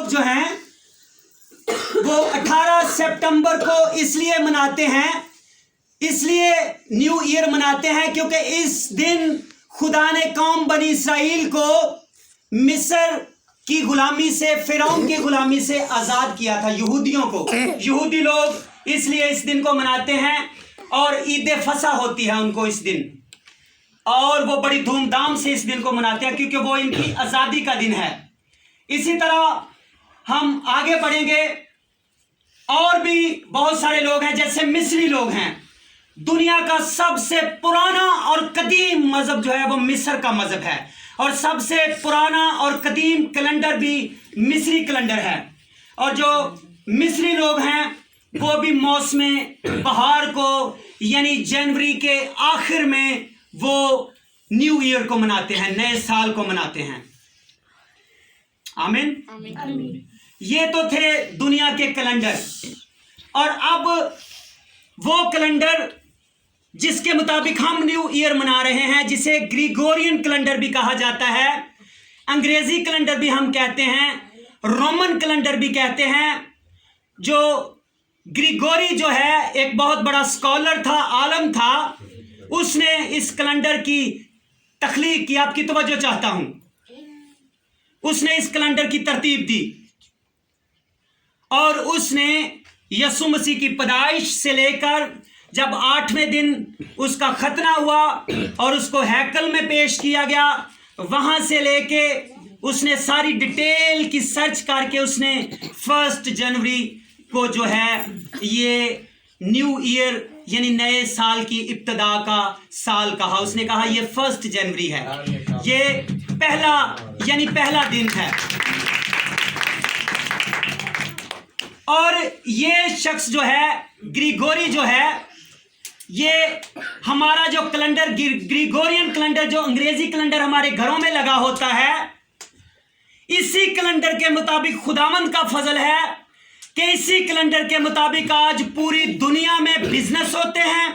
लोग जो हैं वो 18 सितंबर को इसलिए मनाते हैं, इसलिए न्यू ईयर मनाते हैं क्योंकि इस दिन खुदा ने कौम बनी इसराइल को मिस्र की गुलामी से, फिरौन की गुलामी से आज़ाद किया था, यहूदियों को। यहूदी लोग इसलिए इस दिन को मनाते हैं और ईद फसा होती है उनको इस दिन, और वो बड़ी धूमधाम से इस दिन को मनाते हैं क्योंकि वो इनकी आज़ादी का दिन है। इसी तरह हम आगे बढ़ेंगे, और भी बहुत सारे लोग हैं, जैसे मिस्री लोग हैं। दुनिया का सबसे पुराना और कदीम मजहब जो है वो मिस्र का मजहब है, और सबसे पुराना और कदीम कैलेंडर भी मिस्री कैलेंडर है। और जो मिस्री लोग हैं वो भी मौसम बहार को यानी जनवरी के आखिर में वो न्यू ईयर को मनाते हैं, नए साल को मनाते हैं। आमीन, आमीन। ये तो थे दुनिया के कैलेंडर, और अब वो कैलेंडर जिसके मुताबिक हम न्यू ईयर मना रहे हैं, जिसे ग्रिगोरियन कैलेंडर भी कहा जाता है, अंग्रेजी कैलेंडर भी हम कहते हैं, रोमन कैलेंडर भी कहते हैं। जो ग्रिगोरी जो है एक बहुत बड़ा स्कॉलर था, आलम था, उसने इस कैलेंडर की तख्लीक की। आपकी तवज्जो चाहता हूं, उसने इस कैलेंडर की तरतीब दी, और उसने यसु मसीह की पैदाइश से लेकर जब 8वें दिन उसका खतना हुआ और उसको हैकल में पेश किया गया, वहां से लेके उसने सारी डिटेल की सर्च करके उसने 1 जनवरी को जो है ये न्यू ईयर यानी नए साल की इब्तिदा का साल कहा। उसने कहा ये 1 जनवरी है, ये पहला दिन है। और ये शख्स जो है ग्रिगोरी जो है, ये हमारा जो कैलेंडर ग्रिगोरियन कैलेंडर, जो अंग्रेजी कैलेंडर हमारे घरों में लगा होता है, इसी कैलेंडर के मुताबिक खुदावंद का फजल है कि इसी कैलेंडर के मुताबिक आज पूरी दुनिया में बिजनेस होते हैं,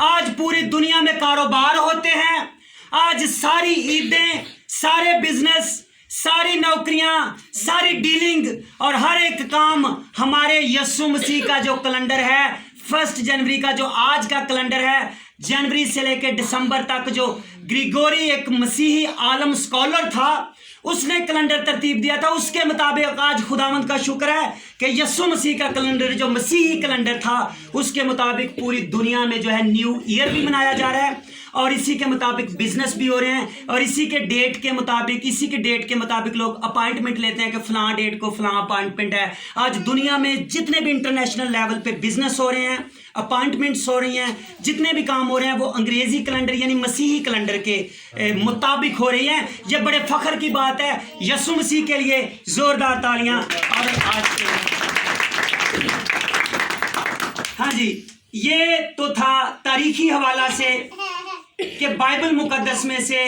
आज पूरी दुनिया में कारोबार होते हैं, आज सारी ईदें, सारे बिजनेस, सारी नौकरियां, सारी डीलिंग और हर एक काम हमारे यसु मसीह का जो कैलेंडर है 1 जनवरी का, जो आज का कैलेंडर है, जनवरी से लेकर दिसंबर तक, जो ग्रिगोरी एक मसीही आलम स्कॉलर था, उसने कैलेंडर तरतीब दिया था। उसके मुताबिक आज खुदावंद का शुक्र है कि यसु मसीह का कैलेंडर जो मसीही कैलेंडर था, उसके मुताबिक पूरी दुनिया में जो है न्यू ईयर भी मनाया जा रहा है, और इसी के मुताबिक बिजनेस भी हो रहे हैं, और इसी के डेट के मुताबिक लोग अपॉइंटमेंट लेते हैं कि फलां डेट को फलां अपॉइंटमेंट है। आज दुनिया में जितने भी इंटरनेशनल लेवल पे बिजनेस हो रहे हैं, अपॉइंटमेंट्स हो रही हैं, जितने भी काम हो रहे हैं वो अंग्रेजी कैलेंडर यानी मसीही कैलेंडर के मुताबिक हो रही हैं। ये बड़े फख्र की बात है। यसु मसीह के लिए जोरदार तालियां। और आज हाँ जी, ये तो था तारीखी हवाला से कि बाइबल मुकद्दस में से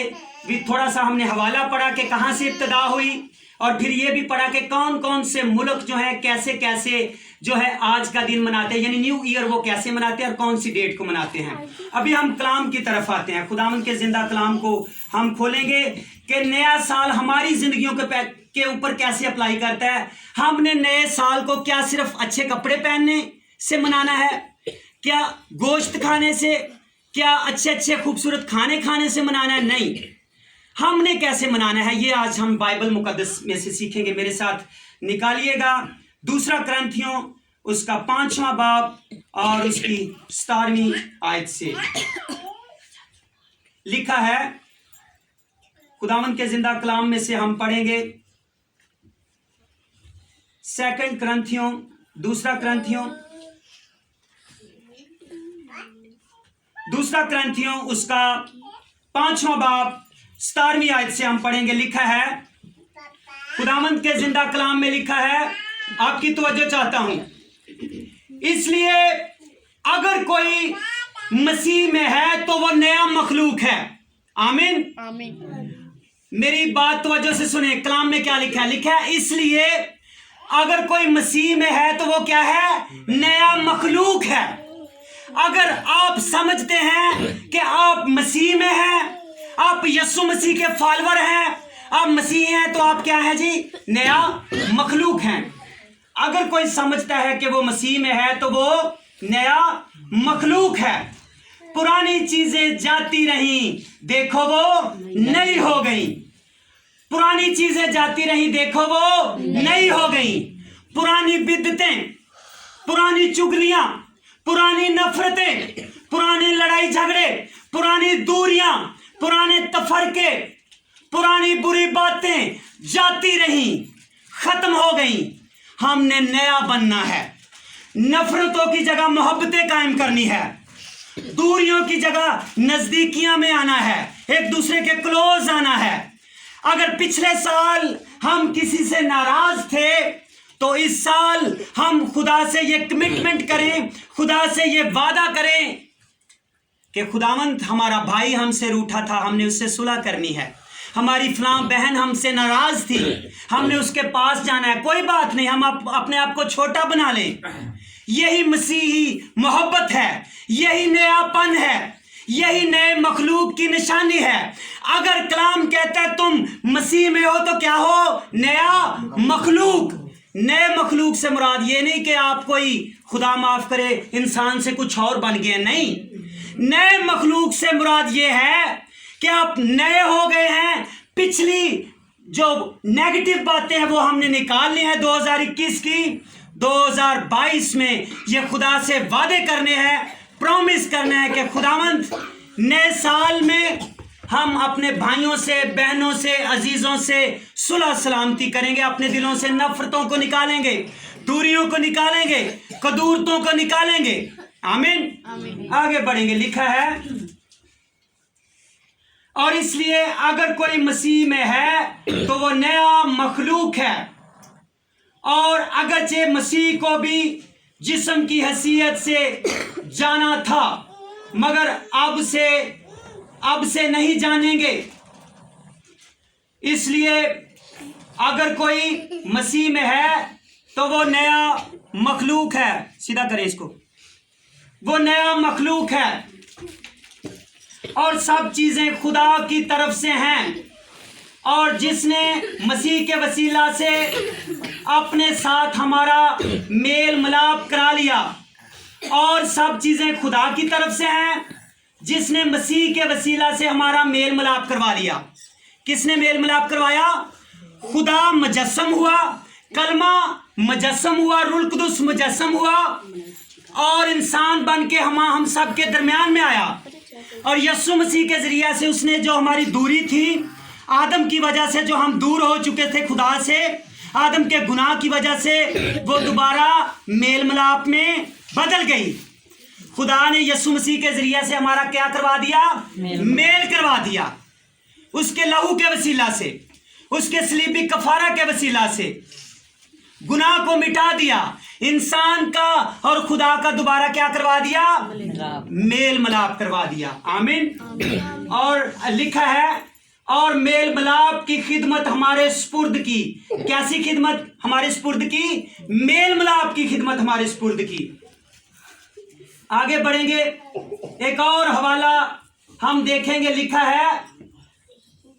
भी थोड़ा सा हमने हवाला पढ़ा कि कहाँ से इब्तिदा हुई, और फिर ये भी पढ़ा कि कौन कौन से मुल्क जो है कैसे कैसे जो है आज का दिन मनाते हैं, यानी न्यू ईयर वो कैसे मनाते हैं और कौन सी डेट को मनाते हैं। अभी हम कलाम की तरफ आते हैं, खुदावंद के जिंदा कलाम को हम खोलेंगे कि नया साल हमारी जिंदगियों के ऊपर कैसे अप्लाई करता है। हमने नए साल को क्या सिर्फ अच्छे कपड़े पहनने से मनाना है, क्या गोश्त खाने से, क्या अच्छे अच्छे खूबसूरत खाने खाने से मनाना है? नहीं, हमने कैसे मनाना है ये आज हम बाइबल मुकद्दस में से सीखेंगे। मेरे साथ निकालिएगा 2 क्रंथियों उसका 5वां बाब और उसकी 17वीं आयत से लिखा है। खुदावंद के जिंदा कलाम में से हम पढ़ेंगे 2 क्रंथियों 2 क्रंथियों उसका 5वां बाब 17वीं आयत से हम पढ़ेंगे। लिखा है, खुदावंद के जिंदा कलाम में लिखा है, आपकी तवज्जो चाहता हूं, इसलिए अगर कोई मसीह में है तो वो नया मखलूक है। आमीन, आमीन। मेरी बात तवज्जो से सुने, कलाम में क्या लिखा है? लिखा है इसलिए अगर कोई मसीह में है तो वो क्या है? नया मखलूक है। अगर आप समझते हैं कि आप मसीह में हैं, आप यीशु मसीह के फॉलोअर हैं, आप मसीह हैं, तो आप क्या हैं जी? नया मखलूक हैं। अगर कोई समझता है कि वो मसीह में है तो वो नया मखलूक है। पुरानी चीजें जाती रहीं, देखो वो नई हो गई। पुरानी चीजें जाती रहीं, देखो वो नई हो गई। पुरानी बिद्दतें, पुरानी चुगलियां, पुरानी नफरतें, पुराने लड़ाई झगड़े, पुरानी दूरियां, पुराने तफरके, पुरानी बुरी बातें जाती रहीं, खत्म हो गई। हमने नया बनना है। नफरतों की जगह मोहब्बतें कायम करनी है। दूरियों की जगह नजदीकियां में आना है, एक दूसरे के क्लोज आना है। अगर पिछले साल हम किसी से नाराज थे तो इस साल हम खुदा से ये कमिटमेंट करें, खुदा से ये वादा करें कि खुदावंद हमारा भाई हमसे रूठा था, हमने उससे सुलह करनी है। हमारी फलां बहन हमसे नाराज थी, हमने उसके पास जाना है। कोई बात नहीं, हम अपने आप को छोटा बना लें। यही मसीही मोहब्बत है, यही नयापन है, यही नए मखलूक की निशानी है। अगर कलाम कहता है तुम मसीह में हो तो क्या हो? नया मखलूक। नए मखलूक से मुराद ये नहीं कि आप कोई खुदा माफ करे इंसान से कुछ और बन गए, नहीं। नए मखलूक से मुराद ये है कि आप नए हो गए हैं। पिछली जो नेगेटिव बातें हैं वो हमने निकाल ली हैं 2021 की। 2022 में ये खुदा से वादे करने हैं, प्रॉमिस करना है कि खुदावंद नए साल में हम अपने भाइयों से, बहनों से, अजीजों से सुलह सलामती करेंगे। अपने दिलों से नफरतों को निकालेंगे, दूरियों को निकालेंगे, कदूरतों को निकालेंगे। आमीन। आगे बढ़ेंगे। लिखा है और इसलिए अगर कोई मसीह में है तो वो नया मखलूक है। और अगरचे मसीह को भी जिस्म की हैसियत से जाना था, मगर अब से नहीं जानेंगे। इसलिए अगर कोई मसीह में है तो वो नया मखलूक है। सीधा करें इसको, वो नया मखलूक है। और सब चीजें खुदा की तरफ से हैं। और जिसने मसीह के वसीला से अपने साथ हमारा मेल मिलाप करा लिया, और सब चीजें खुदा की तरफ से हैं, जिसने मसीह के वसीला से हमारा मेल मिलाप करवा लिया। किसने मेल मिलाप करवाया? खुदा मुजस्सम हुआ, कलमा मुजस्सम हुआ, रूह कुदुस मुजस्सम हुआ और इंसान बन के हम सब के दरमियान में आया। और यीशु मसीह के जरिया से उसने जो हमारी दूरी थी, आदम की वजह से जो हम दूर हो चुके थे खुदा से, आदम के गुनाह की वजह से वो दोबारा मेल मिलाप में बदल गई। खुदा ने यीशु मसीह के जरिया से हमारा क्या करवा दिया? मेल करवा दिया। उसके लहू के वसीला से, उसके सलीबी कफारा के वसीला से गुनाह को मिटा दिया। इंसान का और खुदा का दोबारा क्या करवा दिया? मेल मिलाप करवा दिया। आमीन। और लिखा है और मेल मिलाप की खिदमत हमारे सुपुर्द की। कैसी खिदमत हमारे सुपुर्द की? मेल मिलाप की खिदमत हमारे सुपुर्द की। आगे बढ़ेंगे, एक और हवाला हम देखेंगे। लिखा है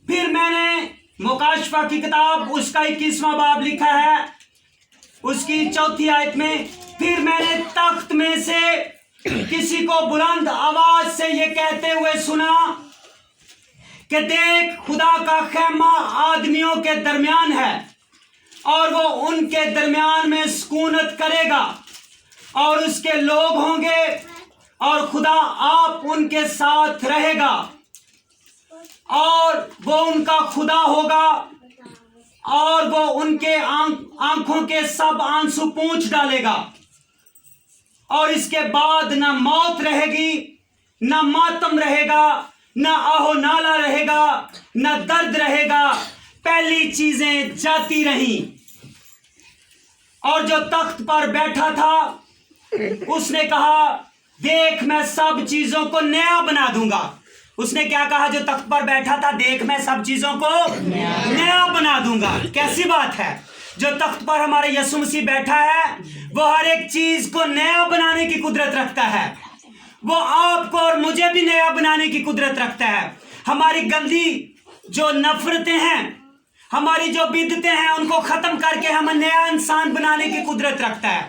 फिर मैंने मुकाशफा की किताब उसका 21वां बाब लिखा है, उसकी 4थी आयत में, फिर मैंने तख्त में से किसी को बुलंद आवाज से ये कहते हुए सुना कि देख, खुदा का खैमा आदमियों के दरमियान है और वो उनके दरमियान में सुकूनत करेगा और उसके लोग होंगे और खुदा आप उनके साथ रहेगा और वो उनका खुदा होगा और वो उनके आंखों के सब आंसू पोंछ डालेगा। और इसके बाद न मौत रहेगी, न मातम रहेगा, न आहो नाला रहेगा, न दर्द रहेगा। पहली चीजें जाती रहीं। और जो तख्त पर बैठा था उसने कहा, देख मैं सब चीजों को नया बना दूंगा। उसने क्या कहा? जो तख्त पर बैठा था, देख मैं सब चीजों को नया बना दूंगा। कैसी बात है? जो तख्त पर हमारे यीशु मसीह बैठा है वो हर एक चीज को नया बनाने की कुदरत रखता है। वो आपको और मुझे भी नया बनाने की कुदरत रखता है। हमारी गंदी जो नफरतें हैं, ہماری جو بدعتیں ہیں ان کو ختم کر کے ہمیں نیا انسان بنانے کی قدرت رکھتا ہے.